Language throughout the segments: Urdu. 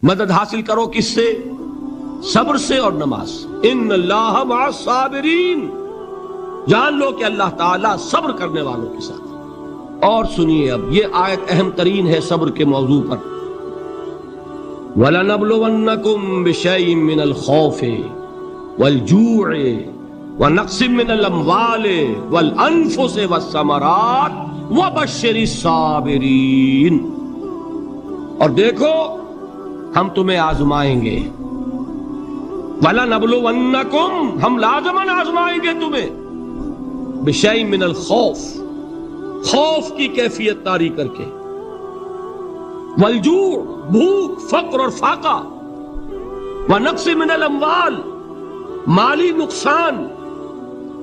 مدد حاصل کرو کس سے؟ صبر سے اور نماز سے۔ ان اللہ مع الصابرین، جان لو کہ اللہ تعالیٰ صبر کرنے والوں کے ساتھ۔ اور سنیے اب یہ آیت اہم ترین ہے صبر کے موضوع پر۔ وَلَنَبْلُوَنَّكُمْ بِشَيْءٍ مِّنَ الْخَوْفِ وَالْجُوعِ وَنَقْصٍ مِّنَ الْأَمْوَالِ وَالْأَنفُسِ وَالثَّمَرَاتِ وَبَشِّرِ الصَّابِرِينَ۔ اور دیکھو ہم تمہیں آزمائیں گے، وَلَنَبْلُوَنَّكُمْ، ہم لازماً آزمائیں گے تمہیں، بِشَيْءٍ مِّنَ الْخَوْفِ، خوف کی کیفیت طاری کر کے، والجوع، بھوک، فقر اور فاقہ، ونقص من الاموال، مالی نقصان،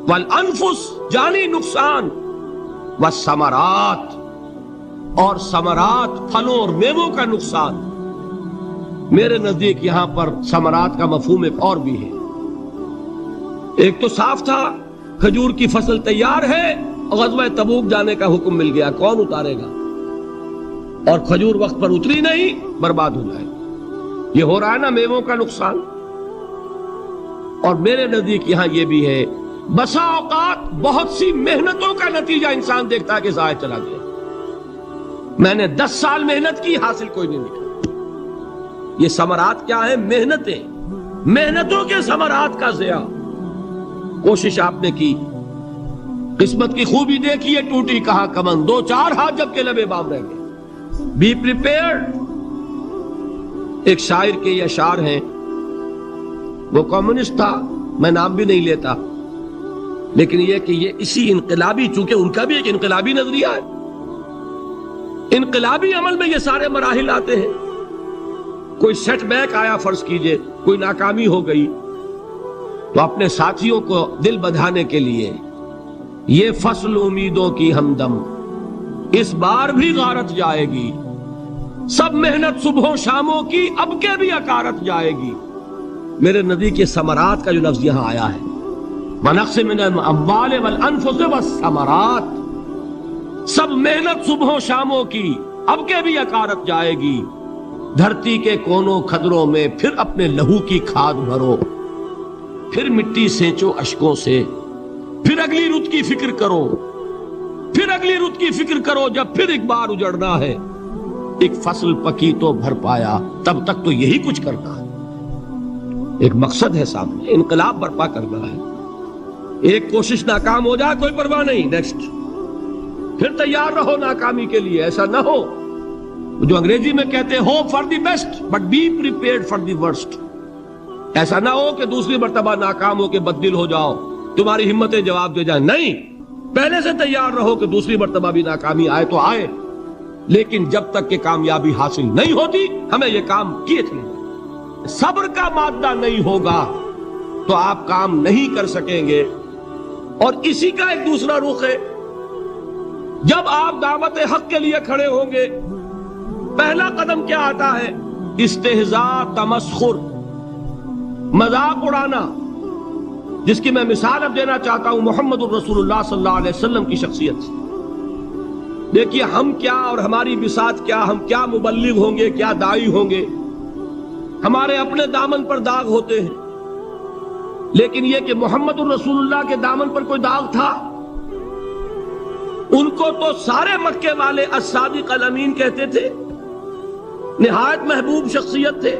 والانفس، جانی نقصان، والثمرات، اور ثمرات، پھلوں اور میووں کا نقصان۔ میرے نزدیک یہاں پر ثمرات کا مفہوم ایک اور بھی ہے۔ ایک تو صاف تھا کھجور کی فصل تیار ہے، غزوہ تبوک جانے کا حکم مل گیا، کون اتارے گا؟ اور کھجور وقت پر اتری نہیں، برباد ہو جائے۔ یہ ہو رہا ہے نا میووں کا نقصان۔ اور میرے نزدیک یہاں یہ بھی ہے، بسا اوقات بہت سی محنتوں کا نتیجہ انسان دیکھتا ہے کہ ضائع چلا گیا، میں نے 10 سال محنت کی، حاصل کوئی نہیں نکلا۔ یہ ثمرات کیا ہے؟ محنتیں، محنتوں کے ثمرات کا ضیاع۔ کوشش آپ نے کی، قسمت کی خوبی دیکھیے، ٹوٹی کہاں کمن، 2-4 ہاتھ جب کے لبے بام رہ گئے۔ Be prepared. ایک شاعر کے یہ اشعار ہیں، وہ کمیونسٹ تھا، میں نام بھی نہیں لیتا، لیکن یہ کہ یہ اسی انقلابی، چونکہ ان کا بھی ایک انقلابی نظریہ ہے، انقلابی عمل میں یہ سارے مراحل آتے ہیں۔ کوئی سیٹ بیک آیا، فرض کیجئے کوئی ناکامی ہو گئی، تو اپنے ساتھیوں کو دل بدھانے کے لیے یہ فصل امیدوں کی ہمدم اس بار بھی غارت جائے گی، سب محنت صبحوں شاموں کی اب کے بھی اکارت جائے گی۔ میرے نزدیک یہ ثمرات کا جو لفظ یہاں آیا ہے، وَنَقْصٍ مِّنَ الْأَمْوَالِ وَالْأَنفُسِ وَالثَّمَرَاتِ، سب محنت صبحوں شاموں کی اب کے بھی اکارت جائے گی۔ دھرتی کے کونوں کھدروں میں پھر اپنے لہو کی کھاد بھرو، پھر مٹی سینچو اشکوں سے، پھر اگلی رت کی فکر کرو، پھر اگلی رت کی فکر کرو، جب پھر ایک بار اجڑنا ہے۔ ایک فصل پکی تو بھر پایا، تب تک تو یہی کچھ کرنا ہے۔ ایک مقصد ہے سامنے، انقلاب برپا کرنا ہے۔ ایک کوشش ناکام ہو جائے کوئی پرواہ نہیں، نیکسٹ، پھر تیار رہو ناکامی کے لیے۔ ایسا نہ ہو جو انگریزی میں کہتے ہیں hope for the best but be prepared for the worst. ایسا نہ ہو کہ دوسری مرتبہ ناکام ہو کے بددل ہو جاؤ، تمہاری ہمتیں جواب دے جائیں، نہیں، پہلے سے تیار رہو کہ دوسری مرتبہ بھی ناکامی آئے تو آئے، لیکن جب تک کہ کامیابی حاصل نہیں ہوتی ہمیں یہ کام کیے تھے۔ صبر کا مادہ نہیں ہوگا تو آپ کام نہیں کر سکیں گے۔ اور اسی کا ایک دوسرا رخ ہے، جب آپ دعوت حق کے لیے کھڑے ہوں گے، پہلا قدم کیا آتا ہے؟ استہزاء، تمسخر، مذاق اڑانا، جس کی میں مثال اب دینا چاہتا ہوں محمد الرسول اللہ صلی اللہ علیہ وسلم کی شخصیت سے۔ دیکھیے ہم کیا اور ہماری بساط کیا، ہم کیا مبلغ ہوں گے، کیا داعی ہوں گے، ہمارے اپنے دامن پر داغ ہوتے ہیں، لیکن یہ کہ محمد الرسول اللہ کے دامن پر کوئی داغ تھا؟ ان کو تو سارے مکے والے الصادق الامین کہتے تھے، نہایت محبوب شخصیت تھے،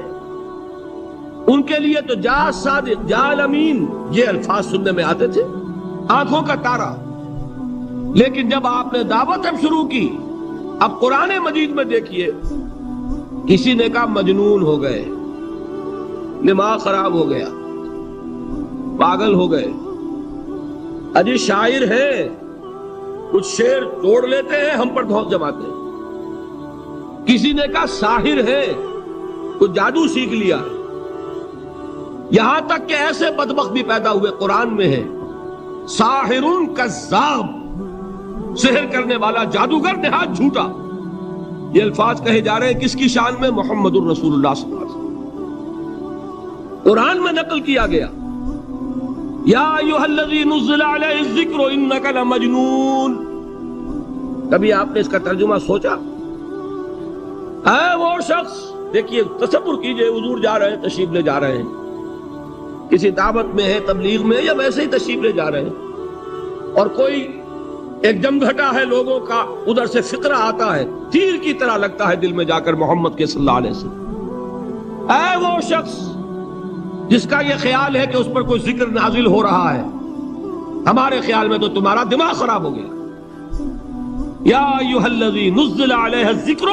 ان کے لیے تو جا صادق، جا الامین، یہ الفاظ سننے میں آتے تھے، آنکھوں کا تارا۔ لیکن جب آپ نے دعوت اب شروع کی، اب قرآن مجید میں دیکھیے، کسی نے کہا مجنون ہو گئے، دماغ خراب ہو گیا، پاگل ہو گئے، اجی شاعر ہے، کچھ شعر توڑ لیتے ہیں، ہم پر دھوس جماتے ہیں۔ کسی نے کہا ساحر ہے، کچھ جادو سیکھ لیا ہے۔ یہاں تک کہ ایسے بدبخت بھی پیدا ہوئے، قرآن میں ہے ساحر کذاب، سحر کرنے والا جادوگر نہایت جھوٹا۔ یہ الفاظ کہے جا رہے ہیں کس کی شان میں؟ محمد الرسول اللہ صلی اللہ علیہ وسلم۔ قرآن میں نقل کیا گیا، یا ایھا الذی نزل علیہ الذکر انک لمجنون۔ کبھی آپ نے اس کا ترجمہ سوچا؟ اے وہ شخص دیکھیے تصور کیجئے حضور جا رہے ہیں، تشریف لے جا رہے ہیں، کسی دعوت میں ہے، تبلیغ میں، یا ویسے ہی تشریف لے جا رہے ہیں، اور کوئی ایک جمگھٹا ہے لوگوں کا، ادھر سے فقرہ آتا ہے، تیر کی طرح لگتا ہے دل میں جا کر محمد کے صلی اللہ علیہ وسلم۔ اے وہ شخص جس کا یہ خیال ہے کہ اس پر کوئی ذکر نازل ہو رہا ہے، ہمارے خیال میں تو تمہارا دماغ خراب ہو گیا۔ یا ایھا الذی نزل علیہ الذکر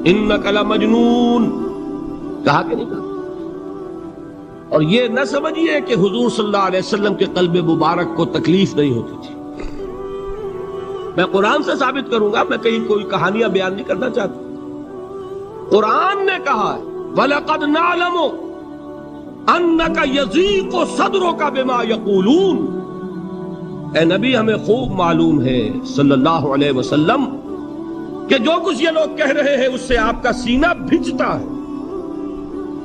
انک لمجنون، کہا کہ نہیں کہا؟ اور یہ نہ سمجھیے کہ حضور صلی اللہ علیہ وسلم کے قلب مبارک کو تکلیف نہیں ہوتی تھی۔ میں قرآن سے ثابت کروں گا، میں کہیں کوئی کہانیاں بیان نہیں کرنا چاہتا۔ قرآن نے کہا ہے وَلَقَدْ نَعْلَمُ أَنَّكَ يَضِيقُ صَدْرُكَ بِمَا يَقُولُونَ، اے نبی ہمیں خوب معلوم ہے صلی اللہ علیہ وسلم کہ جو کچھ یہ لوگ کہہ رہے ہیں اس سے آپ کا سینہ بھجتا ہے،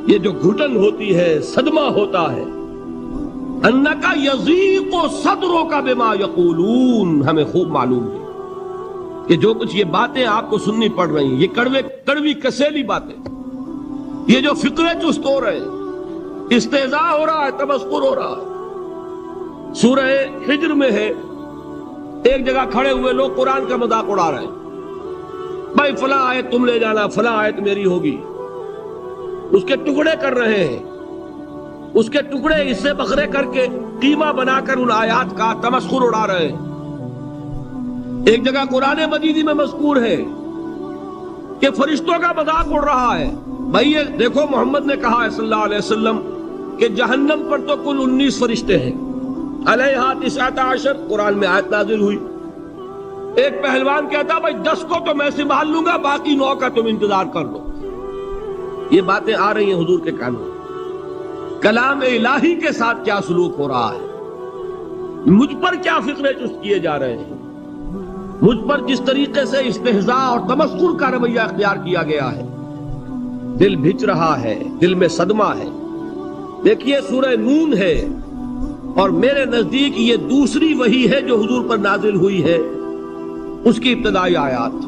یہ جو گھٹن ہوتی ہے، صدمہ ہوتا ہے۔ انکا یضیق صدرک بما یقولون، ہمیں خوب معلوم ہے کہ جو کچھ یہ باتیں آپ کو سننی پڑ رہی ہیں، یہ کڑوی کسیلی باتیں، یہ جو فقرے چست ہو رہے ہیں، استہزاء ہو رہا ہے، تمسخر ہو رہا ہے۔ سورہ حجر میں ہے، ایک جگہ کھڑے ہوئے لوگ قرآن کا مذاق اڑا رہے ہیں، بھائی فلاں آیت تم لے جانا، فلاں آیت میری ہوگی، اس کے ٹکڑے کر رہے ہیں، اس کے ٹکڑے حصے بکھرے کر کے قیمہ بنا کر ان آیات کا تمسخر اڑا رہے ہیں۔ ایک جگہ قرآن مجید میں مذکور ہے کہ فرشتوں کا مذاق اڑ رہا ہے۔ بھائی یہ دیکھو محمد نے کہا ہے صلی اللہ علیہ وسلم کہ جہنم پر تو کل 19 فرشتے ہیں، علیہا 19 قرآن میں آیت نازل ہوئی۔ ایک پہلوان کہتا بھائی 10 کو تو میں سنبھال لوں گا، باقی 9 کا تم انتظار کر لو۔ یہ باتیں آ رہی ہیں حضور کے کانوں، کلام الہی کے ساتھ کیا سلوک ہو رہا ہے، مجھ پر کیا فقرے چست کیے جا رہے ہیں، مجھ پر جس طریقے سے استہزاء اور تمسخر کا رویہ اختیار کیا گیا ہے، دل بھج رہا ہے، دل میں صدمہ ہے۔ دیکھیے سورہ نون ہے، اور میرے نزدیک یہ دوسری وحی ہے جو حضور پر نازل ہوئی ہے، اس کی ابتدائی آیات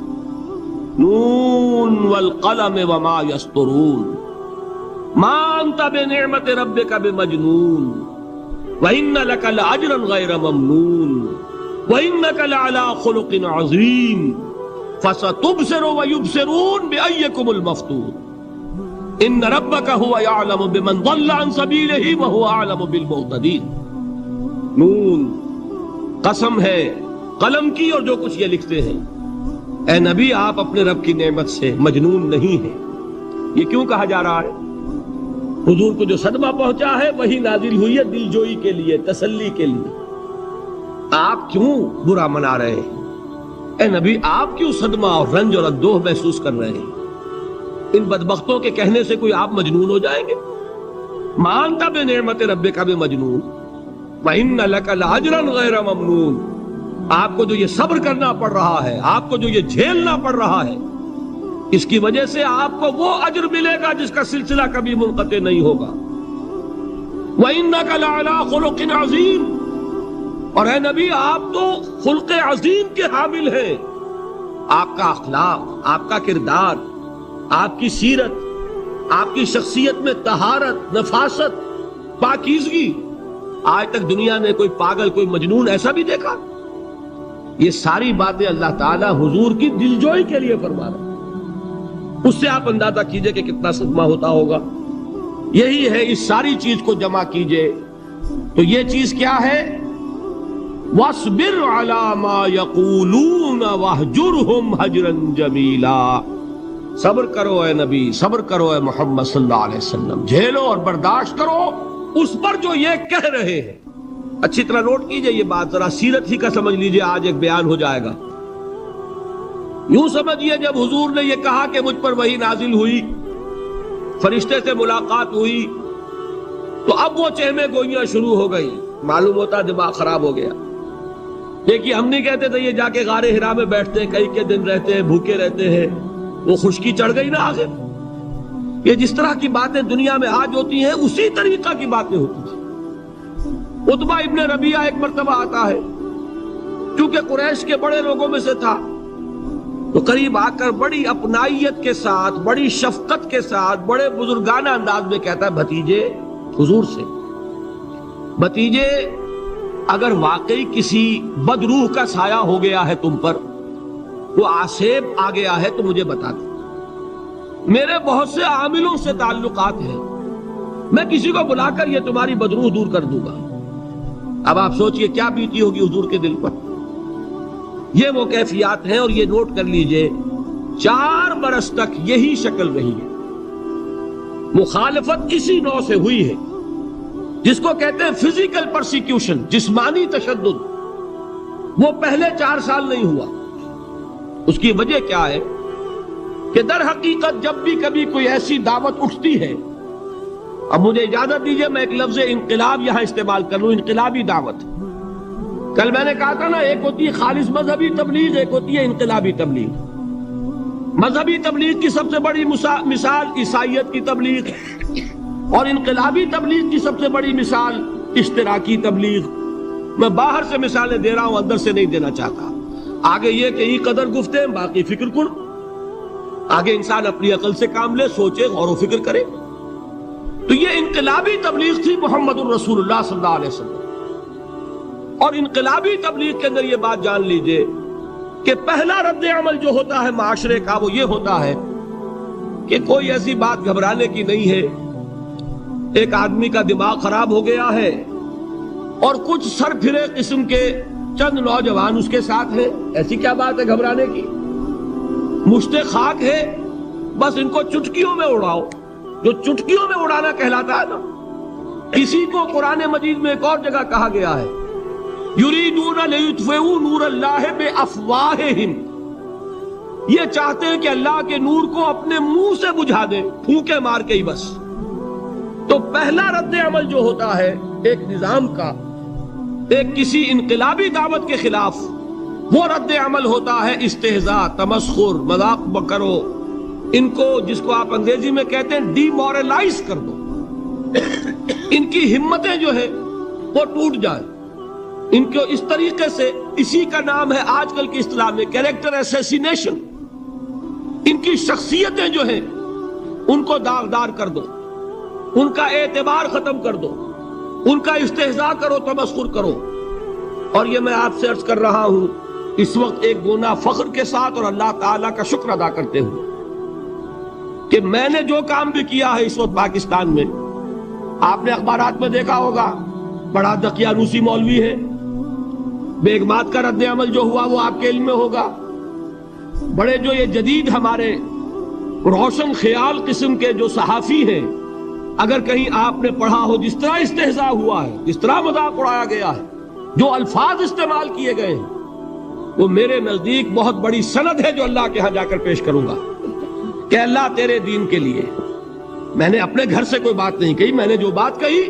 نون والقلم وما یسطرون ما انت بنعمت ربک بمجنون وان لک لاجرا غیر ممنون وانک لعلی خلق عظیم فستبصر ویبصرون بأیکم المفتون ان ربک هو یعلم بمن ضل عن سبیلہ وهو اعلم بالمہتدین۔ نون قسم ہے قلم کی اور جو کچھ یہ لکھتے ہیں۔ اے نبی آپ اپنے رب کی نعمت سے مجنون نہیں ہیں۔ یہ کیوں کہا جا رہا ہے؟ حضور کو جو صدمہ پہنچا ہے وہی نازل ہوئی ہے دل جوئی کے لیے، تسلی کے لیے۔ آپ کیوں برا منا رہے ہیں؟ اے نبی آپ کیوں صدمہ اور رنج اور اندوہ محسوس کر رہے ہیں؟ ان بدبختوں کے کہنے سے کوئی آپ مجنون ہو جائیں گے؟ مانتا بے نعمت ربک بمجنون وَإِنَّ لَكَ لَأَجْرًا غَيْرَ مَمْنُونَ، آپ کو جو یہ صبر کرنا پڑ رہا ہے، آپ کو جو یہ جھیلنا پڑ رہا ہے، اس کی وجہ سے آپ کو وہ اجر ملے گا جس کا سلسلہ کبھی منقطع نہیں ہوگا۔ وَإِنَّكَ لَعَلَىٰ خُلُقٍ عَظِيمٍ، اور اے نبی آپ تو خلق عظیم کے حامل ہیں۔ آپ کا اخلاق، آپ کا کردار، آپ کی سیرت، آپ کی شخصیت میں طہارت، نفاست، پاکیزگی، آج تک دنیا نے کوئی پاگل، کوئی مجنون ایسا بھی دیکھا؟ یہ ساری باتیں اللہ تعالیٰ حضور کی دلجوئی کے لیے فرما رہے ہیں۔ اس سے آپ اندازہ کیجئے کہ کتنا صدمہ ہوتا ہوگا۔ یہی ہے، اس ساری چیز کو جمع کیجئے تو یہ چیز کیا ہے؟ وَاصْبِرْ عَلَىٰ مَا يَقُولُونَ وَاهْجُرْهُمْ هَجْرًا جَمِيلًا، صبر کرو اے نبی، صبر کرو اے محمد صلی اللہ علیہ وسلم، جھیلو اور برداشت کرو اس پر جو یہ کہہ رہے ہیں۔ اچھی طرح نوٹ کیجئے یہ بات، ذرا سیرت ہی کا سمجھ لیجئے، آج ایک بیان ہو جائے گا۔ یوں سمجھیے جب حضور نے یہ کہا کہ مجھ پر وحی نازل ہوئی، فرشتے سے ملاقات ہوئی، تو اب وہ چہمے گوئیاں شروع ہو گئی، معلوم ہوتا دماغ خراب ہو گیا۔ دیکھیے ہم نہیں کہتے تھے یہ جا کے غار حرا میں بیٹھتے ہیں، کئی کے دن رہتے ہیں، بھوکے رہتے ہیں، وہ خشکی چڑھ گئی نا آخر۔ یہ جس طرح کی باتیں دنیا میں آج ہوتی ہیں اسی طریقہ کی باتیں ہوتی تھیں۔ عتبہ ابن ربیعہ ایک مرتبہ آتا ہے، کیونکہ قریش کے بڑے لوگوں میں سے تھا، تو قریب آ کر بڑی اپنائیت کے ساتھ، بڑی شفقت کے ساتھ، بڑے بزرگانہ انداز میں کہتا ہے بھتیجے، حضور سے، بھتیجے اگر واقعی کسی بدروح کا سایہ ہو گیا ہے تم پر، وہ آسیب آ گیا ہے تو مجھے بتا دو، میرے بہت سے عاملوں سے تعلقات ہیں، میں کسی کو بلا کر یہ تمہاری بدروح دور کر دوں گا۔ اب آپ سوچئے کیا بیتی ہوگی حضور کے دل پر۔ یہ وہ کیفیات ہیں، اور یہ نوٹ کر لیجئے 4 برس تک یہی شکل رہی ہے۔ مخالفت اسی نوع سے ہوئی ہے جس کو کہتے ہیں فزیکل پرسیکیوشن، جسمانی تشدد، وہ پہلے 4 سال نہیں ہوا۔ اس کی وجہ کیا ہے کہ در حقیقت جب بھی کبھی کوئی ایسی دعوت اٹھتی ہے، اب مجھے اجازت دیجئے میں ایک لفظ انقلاب یہاں استعمال کر لوں، انقلابی دعوت۔ کل میں نے کہا تھا نا، ایک ہوتی ہے خالص مذہبی تبلیغ، ایک ہوتی ہے انقلابی تبلیغ۔ مذہبی تبلیغ کی سب سے بڑی مثال عیسائیت کی تبلیغ، اور انقلابی تبلیغ کی سب سے بڑی مثال اشتراکی تبلیغ۔ میں باہر سے مثالیں دے رہا ہوں، اندر سے نہیں دینا چاہتا۔ آگے یہ کہ یہ قدر گفتیں، باقی فکر کن۔ آگے انسان اپنی عقل سے کام لے، سوچے، غور و فکر کرے۔ تو یہ انقلابی تبلیغ تھی محمد الرسول اللہ صلی اللہ علیہ وسلم۔ اور انقلابی تبلیغ کے اندر یہ بات جان لیجئے کہ پہلا رد عمل جو ہوتا ہے معاشرے کا، وہ یہ ہوتا ہے کہ کوئی ایسی بات گھبرانے کی نہیں ہے، ایک آدمی کا دماغ خراب ہو گیا ہے اور کچھ سر پھرے قسم کے چند نوجوان اس کے ساتھ ہیں، ایسی کیا بات ہے گھبرانے کی؟ مشت خاک ہے، بس ان کو چٹکیوں میں اڑاؤ۔ جو چٹکیوں میں اڑانا کہلاتا ہے نا، اسی کو قرآن مجید میں ایک اور جگہ کہا گیا ہے، یریدون لیطفئوا نور اللہ بافواہہم، یہ چاہتے ہیں کہ اللہ کے نور کو اپنے منہ سے بجھا دیں، پھونکے مار کے ہی بس۔ تو پہلا رد عمل جو ہوتا ہے ایک نظام کا، ایک کسی انقلابی دعوت کے خلاف، وہ رد عمل ہوتا ہے استہزاء، تمسخر، مذاق کرو، ان کو جس کو آپ انگریزی میں کہتے ہیں ڈی مورلائز کر دو، ان کی ہمتیں جو ہے وہ ٹوٹ جائیں، ان کو اس طریقے سے، اسی کا نام ہے آج کل کی اصطلاح میں کیریکٹر اسیسینیشن، ان کی شخصیتیں جو ہیں ان کو داغدار کر دو، ان کا اعتبار ختم کر دو، ان کا استہزاء کرو، تمسخر کرو۔ اور یہ میں آپ سے عرض کر رہا ہوں اس وقت ایک گونا فخر کے ساتھ اور اللہ تعالیٰ کا شکر ادا کرتے ہوئے کہ میں نے جو کام بھی کیا ہے اس وقت پاکستان میں، آپ نے اخبارات میں دیکھا ہوگا، بڑا دقیانوسی مولوی ہے، بیگمات کا رد عمل جو ہوا وہ آپ کے علم میں ہوگا، بڑے جو یہ جدید ہمارے روشن خیال قسم کے جو صحافی ہیں، اگر کہیں آپ نے پڑھا ہو جس طرح استہزاء ہوا ہے، جس طرح مذاق اڑایا گیا ہے، جو الفاظ استعمال کیے گئے ہیں، وہ میرے نزدیک بہت بڑی سند ہے جو اللہ کے ہاں جا کر پیش کروں گا کہ اللہ تیرے دین کے لیے۔ میں نے اپنے گھر سے کوئی بات نہیں کہی، میں نے جو بات کہی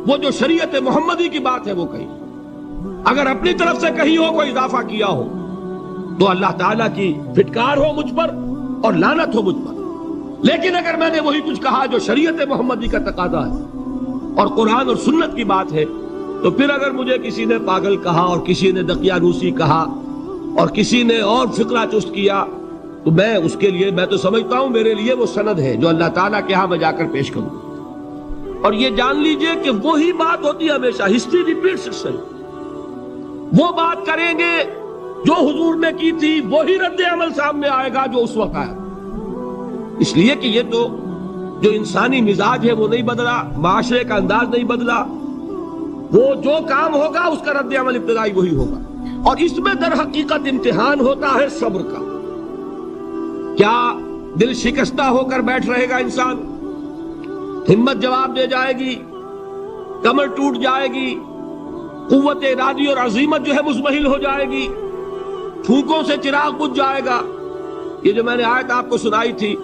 وہ جو شریعت محمدی کی بات ہے وہ کہی۔ اگر اپنی طرف سے کہیں ہو کوئی اضافہ کیا ہو تو اللہ تعالیٰ کی پھٹکار ہو مجھ پر اور لعنت ہو مجھ پر، لیکن اگر میں نے وہی کچھ کہا جو شریعت محمدی کا تقاضا ہے اور قرآن اور سنت کی بات ہے، تو پھر اگر مجھے کسی نے پاگل کہا اور کسی نے دقیانوسی کہا اور کسی نے اور فقرہ چست کیا، تو میں اس کے لیے، میں تو سمجھتا ہوں میرے لیے وہ سند ہے جو اللہ تعالیٰ کے ہاں میں جا کر پیش کروں۔ اور یہ جان لیجئے کہ وہی بات ہوتی ہے ہمیشہ، ہسٹری ریپیٹس اٹسیلف۔ وہ بات کریں گے جو حضور نے کی تھی، وہی رد عمل سامنے آئے گا جو اس وقت آیا۔ اس لیے کہ یہ تو جو انسانی مزاج ہے وہ نہیں بدلا، معاشرے کا انداز نہیں بدلا، وہ جو کام ہوگا اس کا رد عمل ابتدائی وہی ہوگا۔ اور اس میں در حقیقت امتحان ہوتا ہے صبر کا۔ کیا دل شکستہ ہو کر بیٹھ رہے گا انسان؟ ہمت جواب دے جائے گی، کمر ٹوٹ جائے گی، قوت ارادی اور عزیمت جو ہے مزمحل ہو جائے گی، پھونکوں سے چراغ بجھ جائے گا۔ یہ جو میں نے آیت آپ کو سنائی تھی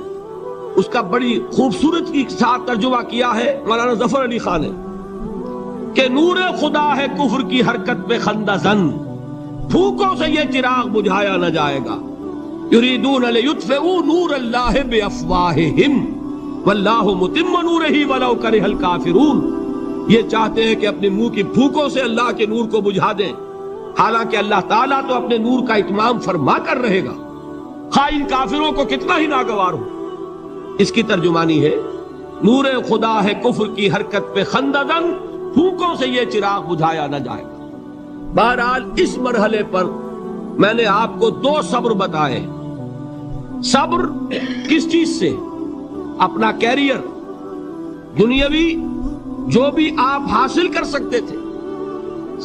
اس کا بڑی خوبصورت کے ساتھ ترجمہ کیا ہے مولانا ظفر علی خان نے کہ نور خدا ہے کفر کی حرکت پہ خندہ زن، پھونکوں سے یہ چراغ بجھایا نہ جائے گا۔ یریدون لیطفئوا نور اللہ بافواہہم واللہ متم نورہ ولو کرہ الکافرون، یہ چاہتے ہیں کہ اپنے منہ کی پھونکوں سے اللہ کے نور کو بجھا دیں، حالانکہ اللہ تعالیٰ تو اپنے نور کا اتمام فرما کر رہے گا، خواہ ان کافروں کو کتنا ہی ناگوار ہو۔ اس کی ترجمانی ہے نور خدا ہے کفر کی حرکت پہ خنددن، پھونکوں سے یہ چراغ بجھایا نہ جائے گا۔ بہرحال اس مرحلے پر میں نے آپ کو 2 صبر بتائے۔ صبر کس چیز سے؟ اپنا کیریئر دنیاوی جو بھی آپ حاصل کر سکتے تھے۔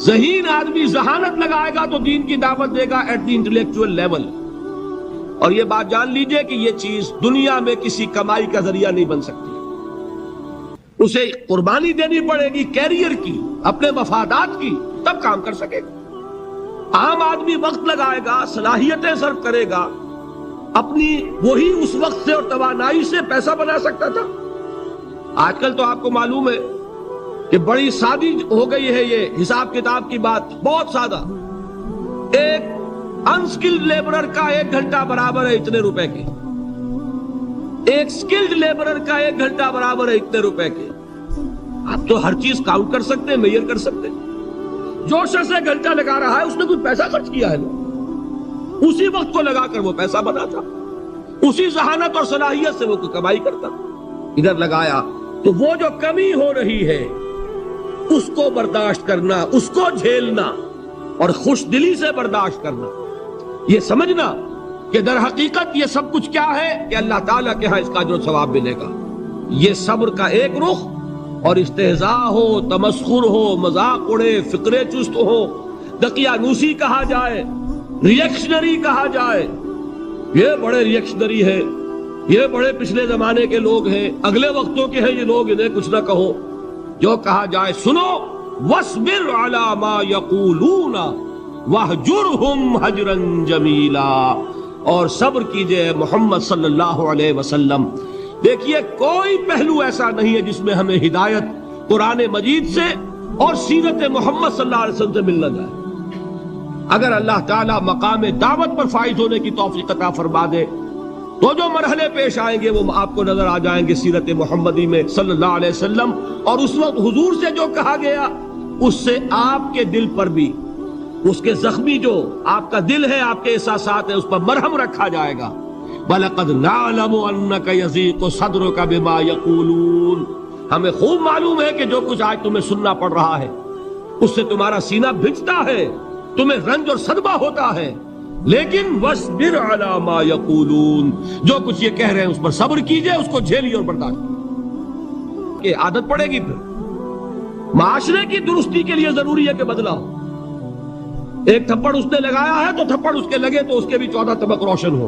ذہین آدمی ذہانت لگائے گا تو دین کی دعوت دے گا ایٹ دی انٹلیکچوئل لیول، اور یہ بات جان لیجئے کہ یہ چیز دنیا میں کسی کمائی کا ذریعہ نہیں بن سکتی، اسے قربانی دینی پڑے گی کیریئر کی، اپنے مفادات کی، تب کام کر سکے گا۔ عام آدمی وقت لگائے گا، صلاحیتیں صرف کرے گا، اپنی وہی اس وقت سے اور توانائی سے پیسہ بنا سکتا تھا۔ آج کل تو آپ کو معلوم ہے کہ بڑی سادی ہو گئی ہے یہ حساب کتاب کی بات، بہت سادہ۔ ایک انسکلڈ لیبرر کا 1 گھنٹہ برابر ہے اتنے روپے کے، ایک سکلڈ لیبرر کا 1 گھنٹہ برابر ہے اتنے روپے کے۔ آپ تو ہر چیز کاؤنٹ کر سکتے ہیں، میئر کر سکتے ہیں۔ جو شخص 1 گھنٹہ لگا رہا ہے اس نے کچھ پیسہ خرچ کیا ہے، اسی وقت کو لگا کر وہ پیسہ بنا تھا، اسی ذہانت اور صلاحیت سے وہ کمائی کرتا۔ ادھر لگایا تو وہ جو کمی ہو رہی ہے اس کو برداشت کرنا، اس کو جھیلنا اور خوش دلی سے برداشت کرنا، یہ سمجھنا کہ در حقیقت یہ سب کچھ کیا ہے کہ اللہ تعالیٰ کے ہاں اس کا اجر و ثواب ملے گا۔ یہ صبر کا ایک رخ، اور استہزاء ہو، تمسخر ہو، مذاق اڑے، فقرے چست ہو، دقیانوسی کہا جائے، ریئیکشنری کہا جائے، یہ بڑے ریئیکشنری ہے، یہ بڑے پچھلے زمانے کے لوگ ہیں، اگلے وقتوں کے ہیں یہ لوگ، انہیں کچھ نہ کہو۔ جو کہا جائے سنو، وَاصْبِرْ عَلَى مَا يَقُولُونَ وَاهْجُرْهُمْ هَجْرًا جَمِيلًا، اور صبر کیجئے محمد صلی اللہ علیہ وسلم۔ دیکھیے کوئی پہلو ایسا نہیں ہے جس میں ہمیں ہدایت قرآن مجید سے اور سیرت محمد صلی اللہ علیہ وسلم سے مل نہ جائے۔ اگر اللہ تعالیٰ مقام دعوت پر فائز ہونے کی توفیق عطا فرما دے تو جو مرحلے پیش آئیں گے وہ آپ کو نظر آ جائیں گے سیرت محمدی میں صلی اللہ علیہ وسلم، اور اس وقت حضور سے جو کہا گیا اس سے آپ کے دل پر بھی، اس کے زخمی جو آپ کا دل ہے، آپ کے احساسات ہیں، اس پر مرہم رکھا جائے گا۔ وَلَقَدْ نَعْلَمُ أَنَّكَ يَضِيقُ صَدْرُكَ بِمَا يَقُولُونَ، ہمیں خوب معلوم ہے کہ جو کچھ آج تمہیں سننا پڑ رہا ہے اس سے تمہارا سینہ بھجتا ہے، تمہیں رنج اور صدمہ ہوتا ہے، لیکن وَاصْبِرْ عَلَى مَا يَقُولُونَ، جو کچھ یہ کہہ رہے ہیں اس پر صبر کیجئے، اس کو جھیلیے اور برداشت کیجئے۔ کہ عادت پڑے گی، پھر معاشرے کی درستی کے لیے ضروری ہے کہ بدلا ہو۔ ایک تھپڑ اس نے لگایا ہے تو تھپڑ اس کے لگے تو اس کے بھی 14 طبق روشن ہو،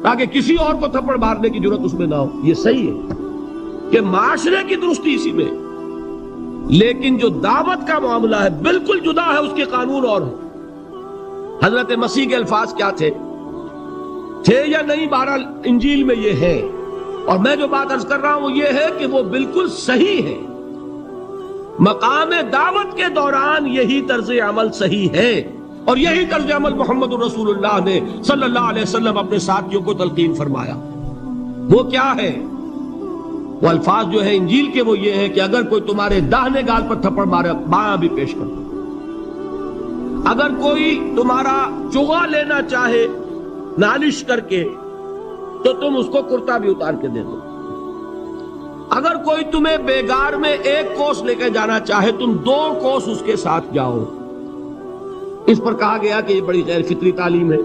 تاکہ کسی اور کو تھپڑ مارنے کی ضرورت اس میں نہ ہو۔ یہ صحیح ہے کہ معاشرے کی درستی اسی میں، لیکن جو دعوت کا معاملہ ہے بالکل جدا ہے، اس کے قانون اور ہے۔ حضرت مسیح کے الفاظ کیا تھے یا نہیں، بہرحال انجیل میں یہ ہے، اور میں جو بات عرض کر رہا ہوں وہ یہ ہے کہ وہ بالکل صحیح ہے۔ مقام دعوت کے دوران یہی طرز عمل صحیح ہے، اور یہی طرز عمل محمد رسول اللہ نے صلی اللہ علیہ وسلم اپنے ساتھیوں کو تلقین فرمایا۔ وہ کیا ہے؟ وہ الفاظ جو ہے انجیل کے وہ یہ ہے کہ اگر کوئی تمہارے داہنے گال پر تھپڑ مارے بایاں بھی پیش کر دو، اگر کوئی تمہارا چغا لینا چاہے نالش کر کے تو تم اس کو کرتا بھی اتار کے دے دو، اگر کوئی تمہیں بیگار میں 1 کوس لے کے جانا چاہے تم 2 کوس اس کے ساتھ جاؤ۔ اس پر کہا گیا کہ یہ بڑی غیر فطری تعلیم ہے،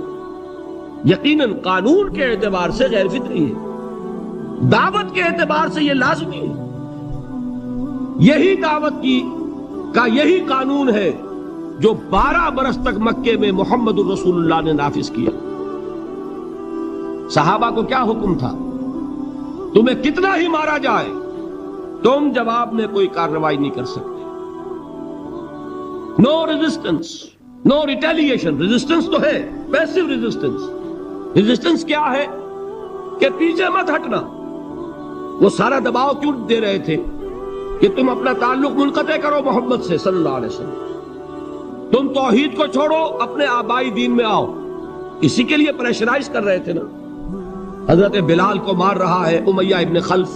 یقیناً قانون کے اعتبار سے غیر فطری ہے، دعوت کے اعتبار سے یہ لازمی ہے۔ یہی دعوت کا یہی قانون ہے جو 12 برس تک مکے میں محمد الرسول اللہ نے نافذ کیا۔ صحابہ کو کیا حکم تھا؟ تمہیں کتنا ہی مارا جائے تم جواب میں کوئی کارروائی نہیں کر سکتے۔ نو ریزسٹنس، نو ریٹیلیشن۔ ریزسٹنس تو ہے، پیسو ریزسٹنس۔ ریزسٹنس کیا ہے؟ کہ پیچھے مت ہٹنا۔ وہ سارا دباؤ کیوں دے رہے تھے کہ تم اپنا تعلق منقطع کرو محمد سے صلی اللہ علیہ وسلم، تم توحید کو چھوڑو، اپنے آبائی دین میں آؤ۔ اسی کے لیے پریشرائز کر رہے تھے نا۔ حضرت بلال کو مار رہا ہے امیہ ابن خلف،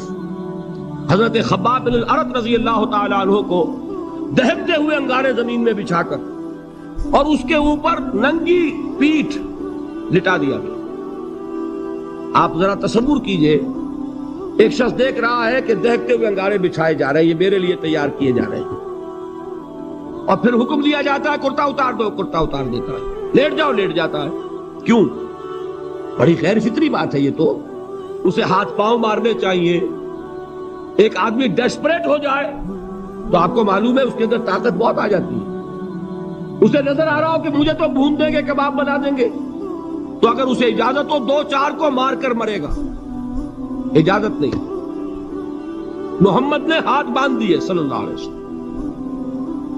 حضرت خباب بن الارت رضی اللہ تعالیٰ عنہ کو دہتے ہوئے انگارے زمین میں بچھا کر اور اس کے اوپر ننگی پیٹھ لٹا دیا گیا۔ آپ ذرا تصور کیجئے، ایک شخص دیکھ رہا ہے کہ دہکتے ہوئے انگارے بچھائے جا رہے ہیں، یہ میرے لیے تیار کیے جا رہے ہیں، اور پھر حکم دیا جاتا ہے کرتا اتار دو، کرتا اتار دیتا ہے، لیٹ جاؤ، لیٹ جاتا ہے۔ کیوں؟ بڑی غیر فطری بات ہے یہ تو، اسے ہاتھ پاؤں مارنے چاہیے۔ ایک آدمی ڈیسپریٹ ہو جائے تو آپ کو معلوم ہے اس کے اندر طاقت بہت آ جاتی ہے، اسے نظر آ رہا ہو کہ مجھے تو بھون دیں گے، کباب بنا دیں گے، تو اگر اسے اجازت ہو 2-4 کو مار کر مرے گا۔ اجازت نہیں، محمد نے ہاتھ باندھ دیے صلی اللہ علیہ وسلم،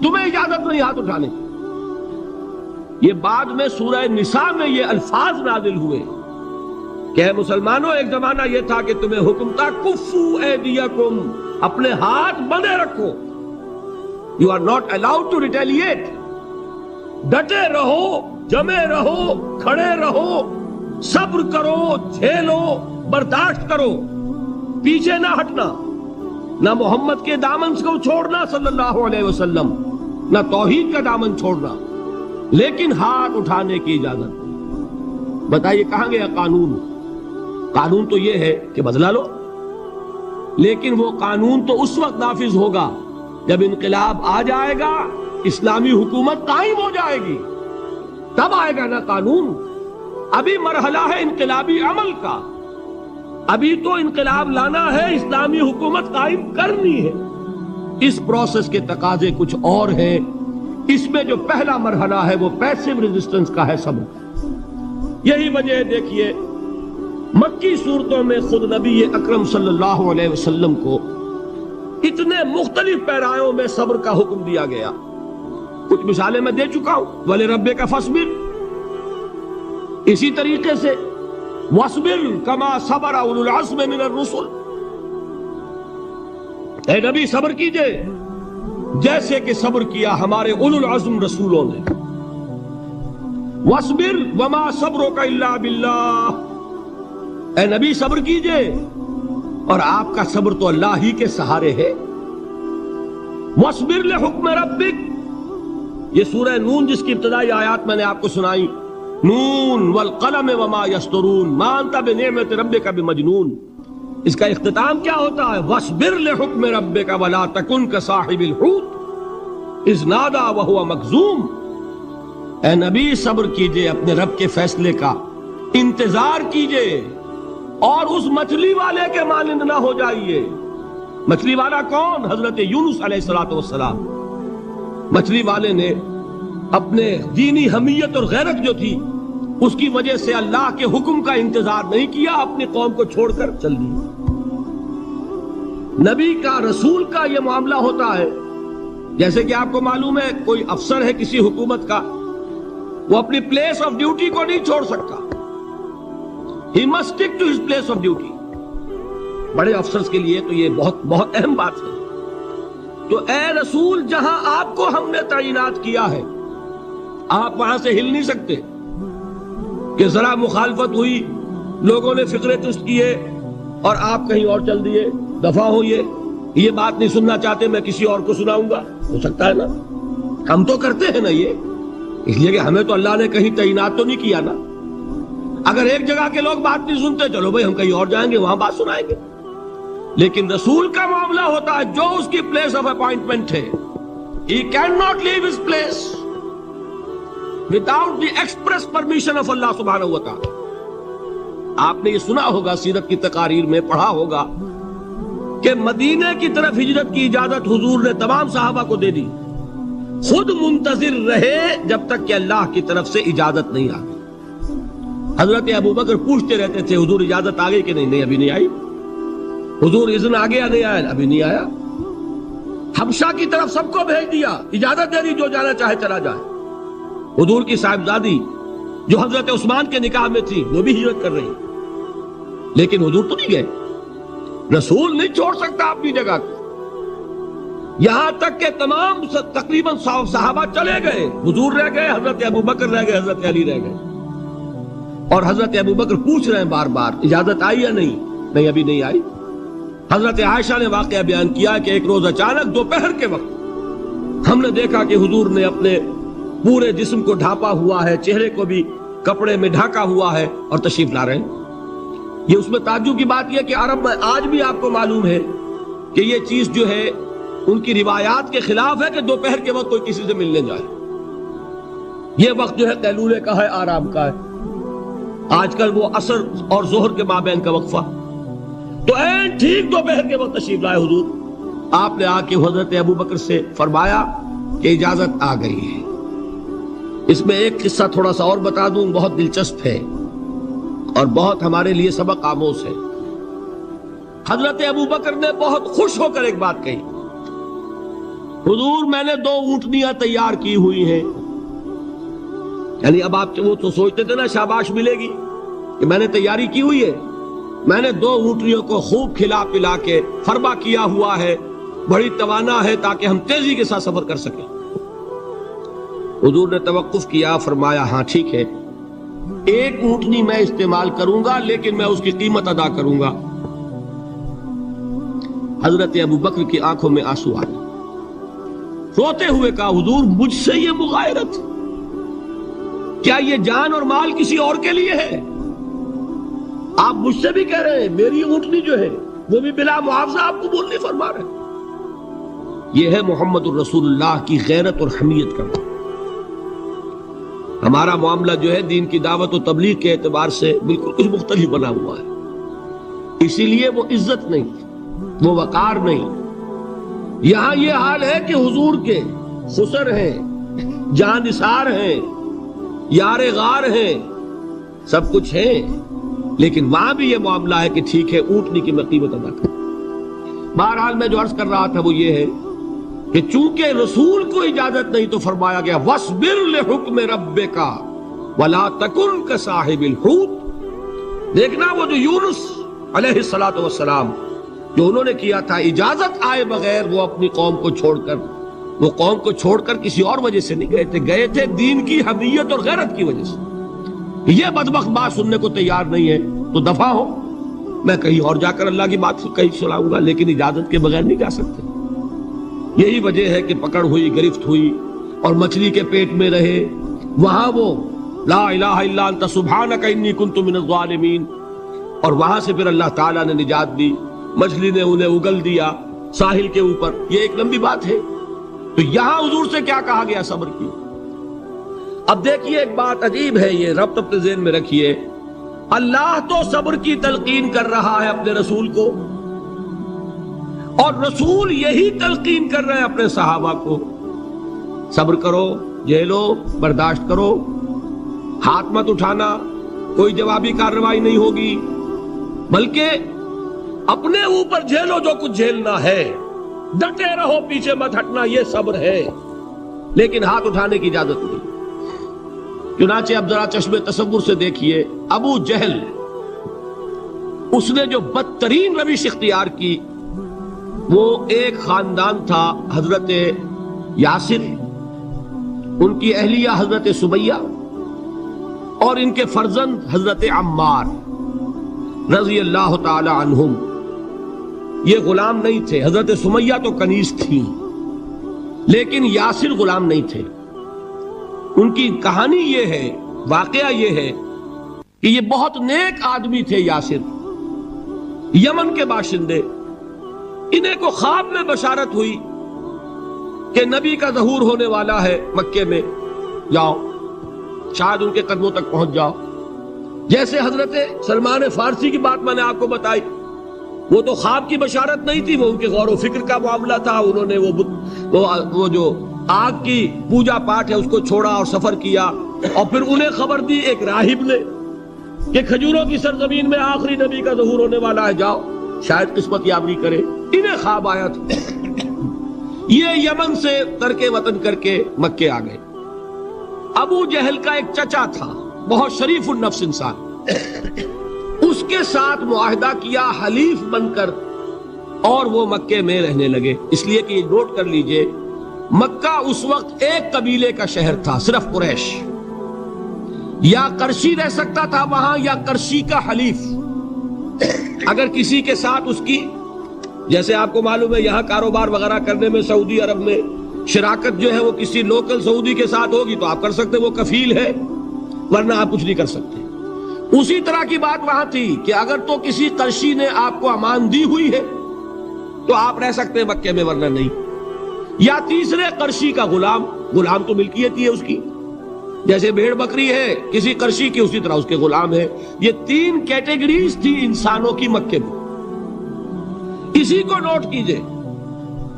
تمہیں اجازت نہیں ہاتھ اٹھانے کی۔ یہ بعد میں سورہ نساء میں یہ الفاظ نازل ہوئے کہ اے مسلمانوں، ایک زمانہ یہ تھا کہ تمہیں حکم تھا کفو ایدیکم، اپنے ہاتھ بندھے رکھو، you are not allowed to retaliate, ڈٹے رہو، جمے رہو، کھڑے رہو، صبر کرو، جھیلو، برداشت کرو، پیچھے نہ ہٹنا، نہ محمد کے دامن کو چھوڑنا صلی اللہ علیہ وسلم، نہ توحید کا دامن چھوڑنا، لیکن ہاتھ اٹھانے کی اجازت نہیں۔ بتائیے کہاں گیا قانون؟ قانون تو یہ ہے کہ بدلا لو، لیکن وہ قانون تو اس وقت نافذ ہوگا جب انقلاب آ جائے گا، اسلامی حکومت قائم ہو جائے گی، تب آئے گا نا قانون۔ ابھی مرحلہ ہے انقلابی عمل کا، ابھی تو انقلاب لانا ہے، اسلامی حکومت قائم کرنی ہے۔ اس پروسیس کے تقاضے کچھ اور ہیں، اس میں جو پہلا مرحلہ ہے وہ پیسیو ریزسٹنس کا ہے، صبر۔ یہی وجہ ہے، دیکھیے مکی صورتوں میں خود نبی اکرم صلی اللہ علیہ وسلم کو اتنے مختلف پیرایوں میں صبر کا حکم دیا گیا۔ کچھ مثالیں میں دے چکا ہوں، وَلِرَبِّكَ فَاصْبِرْ، اسی طریقے سے وَاصْبِرْ كَمَا صَبَرَ أُولُو الْعَزْمِ مِنَ الرُّسُلِ، اے نبی صبر کیجئے جیسے کہ صبر کیا ہمارے اولو العزم رسولوں نے۔ وَاصْبِرْ وَمَا صَبْرُكَ إِلَّا بِاللَّهِ، اے نبی صبر کیجئے، اور آپ کا صبر تو اللہ ہی کے سہارے ہے۔ وَاصْبِرْ لِحُكْمِ رَبِّكَ، یہ سورہ نون جس کی ابتدائی آیات میں نے آپ کو سنائی، نون والقلم وما يسطرون ما انت بنعمت ربك بمجنون، اس کا اختتام کیا ہوتا ہے؟ وَاصْبِرْ لِحُكْمِ رَبِّكَ وَلَا تَكُنْ كَصَاحِبِ الْحُوتِ إِذْ نَادَىٰ وَهُوَ مَكْظُومٌ، اے نبی صبر کیجئے اپنے رب کے فیصلے کا، انتظار کیجئے، اور اس مچھلی والے کے مانند نہ ہو جائیے۔ مچھلی والا کون؟ حضرت یونس علیہ السلام۔ مچھلی والے نے اپنے دینی حمیت اور غیرت جو تھی اس کی وجہ سے اللہ کے حکم کا انتظار نہیں کیا، اپنی قوم کو چھوڑ کر چل دی۔ نبی کا، رسول کا یہ معاملہ ہوتا ہے، جیسے کہ آپ کو معلوم ہے کوئی افسر ہے کسی حکومت کا، وہ اپنی پلیس آف ڈیوٹی کو نہیں چھوڑ سکتا، he must stick to his place of duty۔ بڑے افسرز کے لیے تو یہ بہت بہت اہم بات ہے۔ تو اے رسول، جہاں آپ کو ہم نے تعینات کیا ہے آپ وہاں سے ہل نہیں سکتے، کہ ذرا مخالفت ہوئی، لوگوں نے فکرے تست کیے اور آپ کہیں اور چل دیے، دفعہ ہوئیے، یہ بات نہیں سننا چاہتے، میں کسی اور کو سناؤں گا، ہو سکتا ہے نا؟ ہم تو کرتے ہیں نا یہ، اس لیے کہ ہمیں تو اللہ نے کہیں تعینات تو نہیں کیا نا۔ اگر ایک جگہ کے لوگ بات نہیں سنتے، چلو بھائی ہم کہیں اور جائیں گے، وہاں بات سنائیں گے۔ لیکن رسول کا معاملہ ہوتا ہے جو اس کی پلیس آف اپوائنٹمنٹ ہے، he cannot leave his place without the express permission of Allah سبحانہ و تعالی۔ آپ نے یہ سنا ہوگا، سیرت کی تقاریر میں پڑھا ہوگا کہ مدینے کی طرف ہجرت کی اجازت حضور نے تمام صحابہ کو دے دی، خود منتظر رہے جب تک کہ اللہ کی طرف سے اجازت نہیں آ گئی۔ حضرت ابوبکر پوچھتے رہتے تھے حضور اجازت آ گئی کہ نہیں؟ نہیں ابھی نہیں آئی۔ حضور اذن آ گیا؟ نہیں آیا، ابھی نہیں آیا۔ حبشہ کی طرف سب کو بھیج دیا، اجازت دے دی جو جانا چاہے چلا جائے۔ حضور کی صاحبزادی جو حضرت عثمان کے نکاح میں تھی وہ بھی ہجرت کر رہی، لیکن حضور تو نہیں گئے۔ رسول نہیں چھوڑ سکتا اپنی جگہ کو، یہاں تک کہ تمام تقریباً صحابہ چلے گئے، حضور رہ گئے، حضرت ابوبکر رہ گئے، حضرت علی رہ گئے، اور حضرت ابوبکر پوچھ رہے ہیں بار بار اجازت آئی یا نہیں؟ نہیں ابھی نہیں آئی۔ حضرت عائشہ نے واقعہ بیان کیا کہ ایک روز اچانک دوپہر کے وقت ہم نے دیکھا کہ حضور نے اپنے پورے جسم کو ڈھانپا ہوا ہے، چہرے کو بھی کپڑے میں ڈھانکا ہوا ہے اور تشریف لا رہے ہیں۔ یہ اس میں تعجب کی بات یہ کہ عرب میں آج بھی آپ کو معلوم ہے کہ یہ چیز جو ہے ان کی روایات کے خلاف ہے کہ دوپہر کے وقت کوئی کسی سے ملنے جائے. یہ وقت جو ہے قیلولے کا ہے، آرام کا ہے. آج کل وہ عصر اور ظہر کے مابین کا وقفہ، تو این ٹھیک دوپہر کے وقت تشریف لائے حضور. آپ نے آ کے حضرت ابو بکر سے فرمایا کہ اجازت آ گئی ہے. اس میں ایک قصہ تھوڑا سا اور بتا دوں، بہت دلچسپ ہے اور بہت ہمارے لیے سبق آموز ہے. حضرت ابو بکر نے بہت خوش ہو کر ایک بات کہی، حضور میں نے 2 اونٹنیاں تیار کی ہوئی ہیں. یعنی اب آپ وہ تو سوچتے تھے نا شاباش ملے گی کہ میں نے تیاری کی ہوئی ہے، میں نے 2 اونٹنیوں کو خوب کھلا پلا کے فربا کیا ہوا ہے، بڑی توانا ہے تاکہ ہم تیزی کے ساتھ سفر کر سکیں. حضور نے توقف کیا، فرمایا ہاں ٹھیک ہے، 1 اونٹنی میں استعمال کروں گا لیکن میں اس کی قیمت ادا کروں گا. حضرت ابو بکر کی آنکھوں میں آنسو آئے، روتے ہوئے کہا حضور مجھ سے یہ مغایرت، کیا یہ جان اور مال کسی اور کے لیے ہے؟ آپ مجھ سے بھی کہہ رہے ہیں میری اونٹنی جو ہے وہ بھی بلا معاوضہ آپ قبول نہیں فرما رہے. یہ ہے محمد الرسول اللہ کی غیرت اور حمیت کا. ہمارا معاملہ جو ہے دین کی دعوت و تبلیغ کے اعتبار سے بالکل کچھ مختلف بنا ہوا ہے. اسی لیے وہ عزت نہیں، وہ وقار نہیں. یہاں یہ حال ہے کہ حضور کے خسر ہیں، جان نثار ہیں، یار غار ہیں، سب کچھ ہیں، لیکن وہاں بھی یہ معاملہ ہے کہ ٹھیک ہے اونٹنی کی میں قیمت ادا کروں. بہرحال میں جو عرض کر رہا تھا وہ یہ ہے کہ چونکہ رسول کو اجازت نہیں تو فرمایا گیا وَاصْبِرْ لِحُکْمِ رَبِّكَ وَلَا تَكُنْ كَصَاحِبِ الْحُوتِ. دیکھنا وہ جو یونس علیہ السلام جو انہوں نے کیا تھا اجازت آئے بغیر، وہ اپنی قوم کو چھوڑ کر کسی اور وجہ سے نہیں گئے تھے دین کی حمیت اور غیرت کی وجہ سے. یہ بدبخت بات سننے کو تیار نہیں ہے تو دفع ہو، میں کہیں اور جا کر اللہ کی بات کہیں سناؤں گا، لیکن اجازت کے بغیر نہیں جا سکتے. یہی وجہ ہے کہ پکڑ ہوئی، گرفت ہوئی اور مچھلی کے پیٹ میں رہے. وہاں وہ لا الہ الا انت سبحانک انی کنت من الظالمین، اور وہاں سے پھر اللہ تعالیٰ نے نجات دی، مچھلی نے انہیں اگل دیا ساحل کے اوپر. یہ ایک لمبی بات ہے. تو یہاں حضور سے کیا کہا گیا؟ صبر کی. اب دیکھیے ایک بات عجیب ہے، یہ ربط اپنے ذہن میں رکھیے. اللہ تو صبر کی تلقین کر رہا ہے اپنے رسول کو، اور رسول یہی تلقین کر رہے ہیں اپنے صحابہ کو. صبر کرو، جھیلو، برداشت کرو، ہاتھ مت اٹھانا، کوئی جوابی کارروائی نہیں ہوگی، بلکہ اپنے اوپر جھیلو جو کچھ جھیلنا ہے، ڈٹے رہو، پیچھے مت ہٹنا، یہ صبر ہے. لیکن ہاتھ اٹھانے کی اجازت نہیں. چنانچہ اب ذرا چشم تصور سے دیکھیے، ابو جہل اس نے جو بدترین روش اختیار کی، وہ ایک خاندان تھا حضرت یاسر، ان کی اہلیہ حضرت سمیہ، اور ان کے فرزند حضرت عمار رضی اللہ تعالی عنہم. یہ غلام نہیں تھے. حضرت سمیہ تو کنیز تھیں، لیکن یاسر غلام نہیں تھے. ان کی کہانی یہ ہے، واقعہ یہ ہے کہ یہ بہت نیک آدمی تھے. یاسر یمن کے باشندے. انہیں کو خواب میں بشارت ہوئی کہ نبی کا ظہور ہونے والا ہے مکے میں، جاؤ شاید ان کے قدموں تک پہنچ جاؤ. جیسے حضرت سلمان فارسی کی بات میں نے آپ کو بتائی، وہ تو خواب کی بشارت نہیں تھی، وہ ان کے غور و فکر کا معاملہ تھا. انہوں نے وہ جو آگ کی پوجا پاٹ ہے اس کو چھوڑا اور سفر کیا، اور پھر انہیں خبر دی ایک راہب نے کہ کھجوروں کی سرزمین میں آخری نبی کا ظہور ہونے والا ہے، جاؤ شاید قسمت یابی کرے. انہیں خواب آیا تھا. یہ یمن سے ترک وطن کر کے مکے آ گئے. ابو جہل کا ایک چچا تھا، بہت شریف النفس انسان، اس کے ساتھ معاہدہ کیا حلیف بن کر، اور وہ مکے میں رہنے لگے. اس لیے کہ یہ نوٹ کر لیجئے، مکہ اس وقت ایک قبیلے کا شہر تھا، صرف قریش. یا قرشی رہ سکتا تھا وہاں، یا قرشی کا حلیف. اگر کسی کے ساتھ اس کی، جیسے آپ کو معلوم ہے یہاں کاروبار وغیرہ کرنے میں سعودی عرب میں شراکت جو ہے وہ کسی لوکل سعودی کے ساتھ ہوگی تو آپ کر سکتے، وہ کفیل ہے، ورنہ آپ کچھ نہیں کر سکتے. اسی طرح کی بات وہاں تھی کہ اگر تو کسی قرشی نے آپ کو امان دی ہوئی ہے تو آپ رہ سکتے ہیں مکے میں، ورنہ نہیں. یا تیسرے قرشی کا غلام تو ملکیت ہی ہے اس کی، جیسے بھیڑ بکری ہے کسی قرشی کی، اسی طرح اس کے غلام ہے. یہ 3 کیٹیگریز تھی انسانوں کی مکے میں. اسی کو نوٹ کیجئے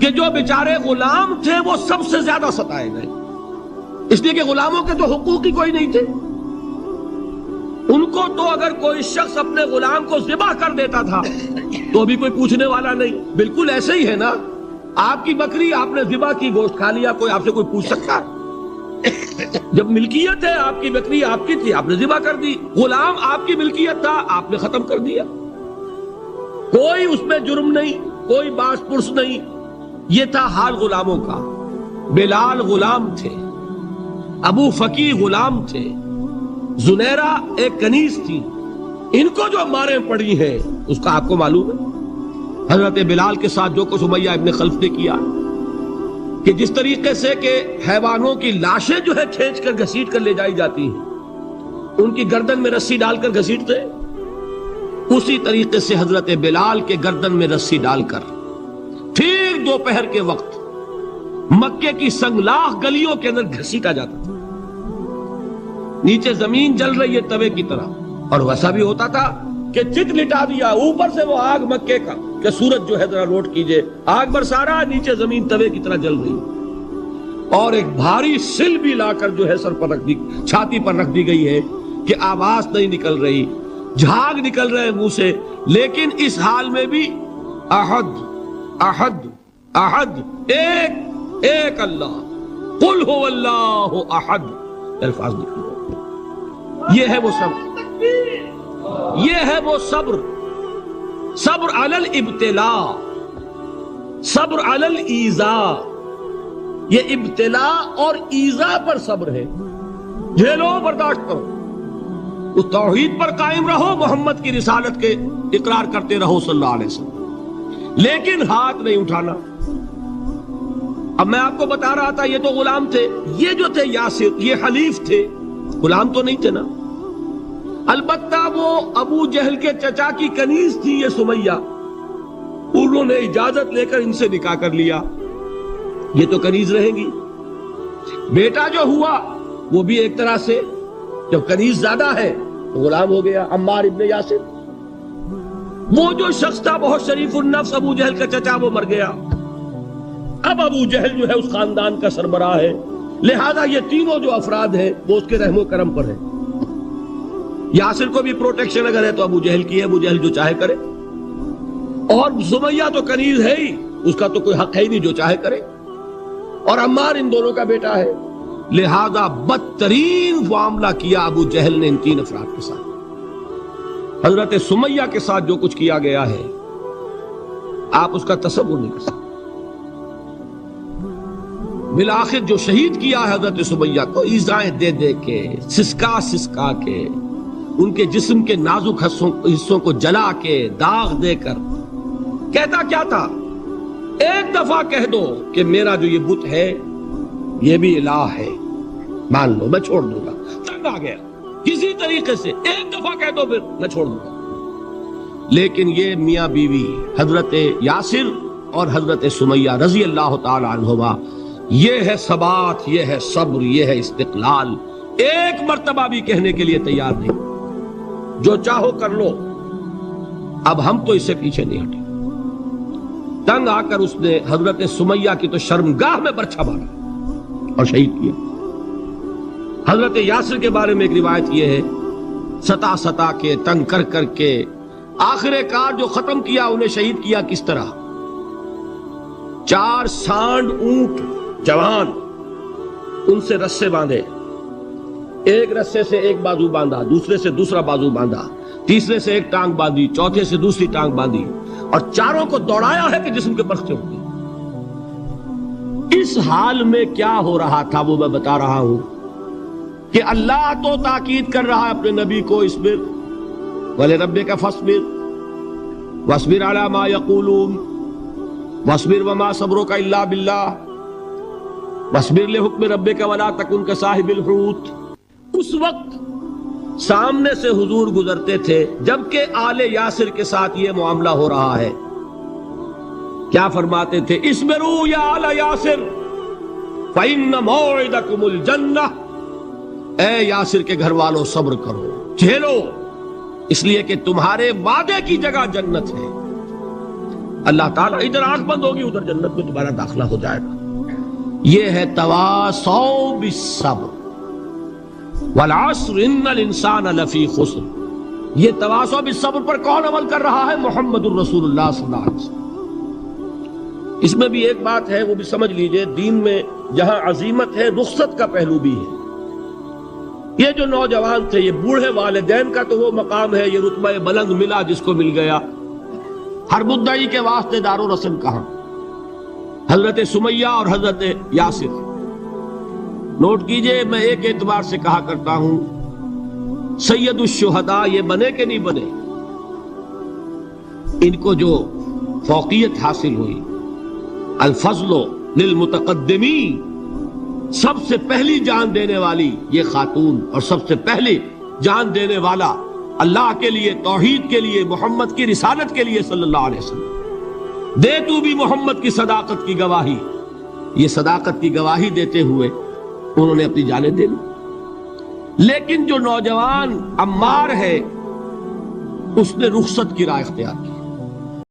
کہ جو بیچارے غلام تھے وہ سب سے زیادہ ستائے گئے، اس لیے کہ غلاموں کے تو حقوق ہی کوئی نہیں تھے. ان کو تو اگر کوئی شخص اپنے غلام کو ذبح کر دیتا تھا تو بھی کوئی پوچھنے والا نہیں. بالکل ایسے ہی ہے نا، آپ کی بکری آپ نے ذبح کی، گوشت کھا لیا، کوئی آپ سے کوئی پوچھ سکتا؟ جب ملکیت ہے آپ کی بکری آپ کی تھی، آپ نے ذبح کر دی. غلام آپ کی ملکیت تھا، آپ نے ختم کر دیا. کوئی اس میں جرم نہیں، کوئی باس پرس نہیں. یہ تھا حال غلاموں کا. بلال غلام تھے، ابو فقی غلام تھے، زنیرہ ایک کنیز تھی. ان کو جو ماریں پڑی ہیں اس کا آپ کو معلوم ہے. حضرت بلال کے ساتھ جو کچھ امیہ ابن خلف نے کیا، کہ جس طریقے سے کہ حیوانوں کی لاشیں جو ہے کھینچ کر گھسیٹ کر لے جائی جاتی ہیں، ان کی گردن میں رسی ڈال کر گھسیٹتے، اسی طریقے سے حضرت بلال کے گردن میں رسی ڈال کر ٹھیک دوپہر کے وقت مکے کی سنگلاخ گلیوں کے اندر گھسیٹا جاتا تھا. نیچے زمین جل رہی ہے توے کی طرح، اور ویسا بھی ہوتا تھا کہ چت لٹا دیا، اوپر سے وہ آگ مکے کا کہ سورج جو ہے ذرا نوٹ کیجئے، آگ برسا رہا، نیچے زمین توے کی طرح جل رہی، اور ایک بھاری سل بھی لا کر جو ہے سر پر رکھ دی، چھاتی پر رکھ دی گئی ہے کہ آواز نہیں نکل رہی، جھاگ نکل رہے منہ سے. لیکن اس حال میں بھی احد احد احد، ایک ایک اللہ، قل هو اللہ احد، الفاظ نکل رہے. یہ ہے وہ صبر، یہ ہے وہ صبر. صبر علی الابتلاء، صبر علی الایذاء. یہ ابتلاء اور ایذاء پر صبر ہے. جھیلو، برداشت کرو، اس توحید پر قائم رہو، محمد کی رسالت کے اقرار کرتے رہو صلی اللہ علیہ وسلم، لیکن ہاتھ نہیں اٹھانا. اب میں آپ کو بتا رہا تھا یہ تو غلام تھے، یہ جو تھے یاسر یہ حلیف تھے، غلام تو نہیں تھے نا. البتہ وہ ابو جہل کے چچا کی کنیز تھی یہ سمیہ، انہوں نے اجازت لے کر ان سے نکاح کر لیا. یہ تو کنیز رہیں گی. بیٹا جو ہوا وہ بھی ایک طرح سے جب کنیز زیادہ ہے تو غلام ہو گیا، عمار ابن یاسر. وہ جو شخص تھا بہت شریف النفس ابو جہل کا چچا، وہ مر گیا. اب ابو جہل جو ہے اس خاندان کا سربراہ ہے، لہذا یہ تینوں جو افراد ہیں وہ اس کے رحم و کرم پر ہیں. یاسر کو بھی پروٹیکشن اگر ہے تو ابو جہل کی ہے، ابو جہل جو چاہے کرے، اور سمیہ تو کنیز ہے ہی، اس کا تو کوئی حق ہے ہی نہیں، جو چاہے کرے. اور عمار ان دونوں کا بیٹا ہے، لہذا بدترین معاملہ کیا ابو جہل نے ان 3 افراد کے ساتھ. حضرت سمیہ کے ساتھ جو کچھ کیا گیا ہے آپ اس کا تصور نہیں کر سکتے. بالآخر جو شہید کیا ہے حضرت سمیہ کو، ایذائیں دے دے کے، سسکا سسکا کے، ان کے جسم کے نازک حصوں کو جلا کے، داغ دے کر. کہتا کیا تھا؟ ایک دفعہ کہہ دو کہ میرا جو یہ بت ہے یہ بھی الہ ہے، مان لو، میں چھوڑ دوں گا. تنگ آ گیا، کسی طریقے سے ایک دفعہ کہہ دو پھر میں چھوڑ دوں گا. لیکن یہ میاں بیوی حضرت یاسر اور حضرت سمیہ رضی اللہ تعالی عنہما، یہ ہے ثبات، یہ ہے صبر، یہ ہے استقلال. ایک مرتبہ بھی کہنے کے لیے تیار نہیں، جو چاہو کر لو، اب ہم تو اس سے پیچھے نہیں ہٹے. تنگ آ کر اس نے حضرت سمیہ کی تو شرمگاہ میں برچھا مارا اور شہید کیا. حضرت یاسر کے بارے میں ایک روایت یہ ہے، ستا ستا کے، تنگ کر کر کے، آخر کار جو ختم کیا، انہیں شہید کیا کس طرح؟ 4 سانڈ اونٹ جوان، ان سے رسے باندھے، ایک رسے سے ایک بازو باندھا، دوسرے سے دوسرا بازو باندھا، تیسرے سے ایک ٹانگ باندھی، چوتھے سے دوسری ٹانگ باندھی، اور چاروں کو دوڑایا ہے کہ جسم کے پرخچے ہوتے. اس حال میں کیا ہو رہا تھا وہ میں بتا رہا ہوں کہ اللہ تو تاکید کر رہا ہے اپنے نبی کو، اصبر وَلِرَبِّكَ فَاصْبِرْ وَاصْبِرْ عَلَى مَا يَقُولُونَ وَاصْبِرْ وَمَا صَبْرُكَ إِلَّا بِاللَّهِ وَاصْبِرْ لِحُكْمِ رَبِّكَ وَلَا تَكُنْ كَصَاحِبِ الْحُوتِ. اس وقت سامنے سے حضور گزرتے تھے جبکہ آل یاسر کے ساتھ یہ معاملہ ہو رہا ہے. کیا فرماتے تھے؟ اسبروا یا آل یاسر فإن موعدکم الجنہ، اے یاسر کے گھر والوں صبر کرو، جھیلو، اس لیے کہ تمہارے وعدے کی جگہ جنت ہے. اللہ تعالیٰ ادھر آنکھ بند ہوگی ادھر جنت میں تمہارا داخلہ ہو جائے گا. یہ ہے تواصوا بالصبر والعصر ان الانسان لفی خسر. یہ تواصوا بالصبر پر کون عمل کر رہا ہے؟ محمد الرسول اللہ صلی اللہ علیہ وسلم. اس میں بھی ایک بات ہے، وہ بھی سمجھ لیجئے، دین میں جہاں عظیمت ہے رخصت کا پہلو بھی ہے. یہ جو نوجوان تھے، یہ بوڑھے والدین کا تو وہ مقام ہے، یہ رتبہ بلند ملا جس کو مل گیا. ہر مدعی کے واسطے دار و رسم کہاں؟ حضرت سمیہ اور حضرت یاسر. نوٹ کیجئے، میں ایک اعتبار سے کہا کرتا ہوں سید الشہداء یہ بنے کہ نہیں بنے، ان کو جو فوقیت حاصل ہوئی، الفضل للمتقدمین، سب سے پہلی جان دینے والی یہ خاتون اور سب سے پہلی جان دینے والا اللہ کے لیے، توحید کے لیے، محمد کی رسالت کے لیے صلی اللہ علیہ وسلم. دے تو بھی محمد کی صداقت کی گواہی. یہ صداقت کی گواہی دیتے ہوئے انہوں نے اپنی جانیں دے دی. لیکن جو نوجوان عمار ہے اس نے رخصت کی راہ اختیار کی.